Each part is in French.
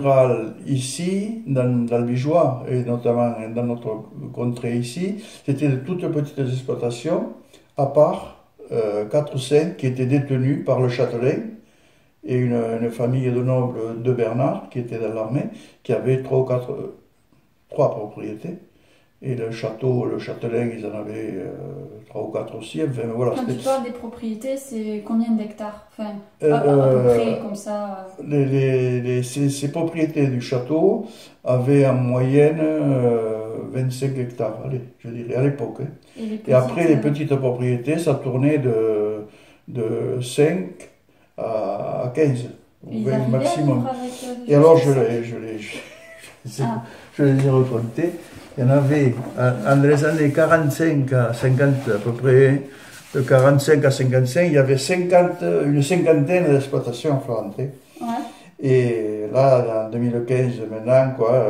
rural ici, dans le Bijoux, et notamment dans notre contrée ici, c'était de toutes petites exploitations, à part 4 ou 5 qui étaient détenues par le châtelain et une famille de nobles de Bernard, qui était dans l'armée, qui avait 3 ou 4, 3 propriétés. Et le château, le châtelain, ils en avaient 3 ou 4 aussi. Enfin, voilà, Quand tu parles des propriétés, c'est combien d'hectares? Enfin, euh, à peu près, euh, comme ça. ces propriétés du château avaient en moyenne 25 hectares, allez, je dirais, à l'époque, hein. Et les Et après, petites. les petites propriétés, ça tournait de 5 à 15, ou Ils 20 arrivaient à maximum. vivre avec Et alors, juste 5? Ah, je les ai recomptés. Il y en avait, dans les années 45 à 50 à peu près, de 45 à 55, il y avait 50, une cinquantaine d'exploitations à Florenté. ouais. Et là, en 2015, maintenant, quoi,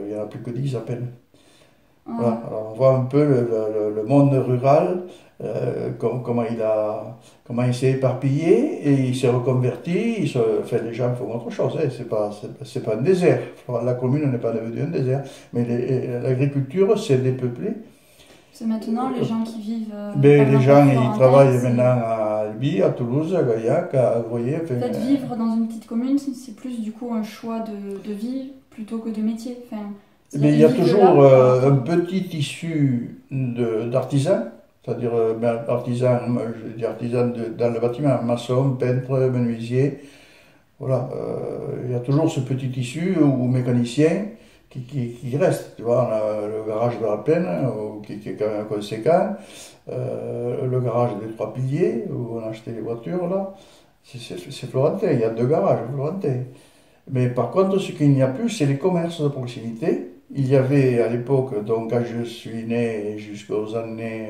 il n'y en a plus que 10 à peine. Voilà. Ouais. Alors, on voit un peu le monde rural, comment il s'est éparpillé et il s'est reconverti. Enfin, les gens font autre chose, hein. C'est pas un désert. La commune n'est pas devenue un désert. Mais l'agriculture s'est dépeuplée. C'est maintenant les gens qui vivent, Ben, par les exemple, à gens, ils Florentin, travaillent c'est... maintenant à Albi, à Toulouse, à Gaillac, à Groyer. Enfin, En fait, vivre dans une petite commune, c'est plus du coup un choix de vie plutôt que de métier. Enfin, mais il y ils a vivent toujours là par un rapport. petit tissu d'artisans, c'est-à-dire ben, artisans, je dis artisans dans le bâtiment, maçon, peintre, menuisier. Voilà, il y a toujours ce petit tissu ou mécanicien qui reste. Tu vois, on a le garage de la Plaine, qui est quand même conséquent, le garage des Trois Piliers, où on a acheté les voitures là. C'est florentin, il y a 2 garages florentins. Mais par contre, ce qu'il n'y a plus, c'est les commerces de proximité. Il y avait à l'époque, donc quand je suis né jusqu'aux années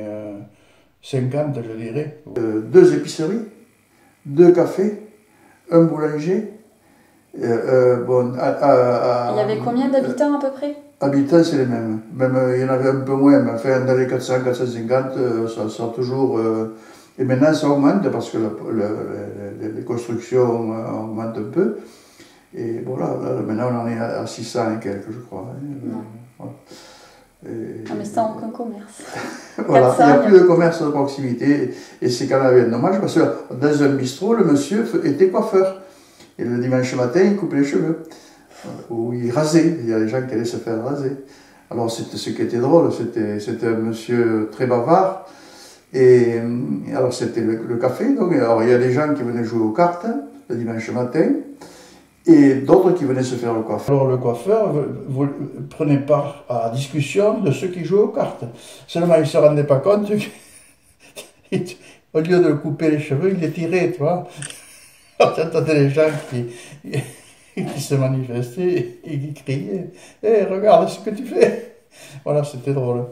50, je dirais, 2 épiceries, 2 cafés, un boulanger. Bon, Il y avait combien d'habitants à peu près? habitants, c'est les mêmes. Même il y en avait un peu moins, mais enfin, dans les 400, 450, ça a toujours. Et maintenant, ça augmente parce que les constructions augmentent un peu. Et bon, là, maintenant, on en est à 600 et quelques, je crois, hein. Non. Voilà. Ah, mais sans aucun commerce. Voilà, il n'y 400, a plus de commerce de proximité. Et c'est quand même dommage parce que dans un bistrot, le monsieur était coiffeur. Et le dimanche matin, il coupait les cheveux. Ou il rasait. Il y a des gens qui allaient se faire raser. Alors, ce qui était drôle, c'était un monsieur très bavard. Et alors, c'était le café. Donc, alors, il y a des gens qui venaient jouer aux cartes le dimanche matin. Et d'autres qui venaient se faire le coiffeur. Alors le coiffeur prenait part à la discussion de ceux qui jouaient aux cartes. Seulement, il ne se rendait pas compte qu'au lieu de couper les cheveux, il les tirait, tu vois. Alors, j'entendais les gens qui se manifestaient et qui criaient: «Hé, regarde ce que tu fais!» Voilà, c'était drôle.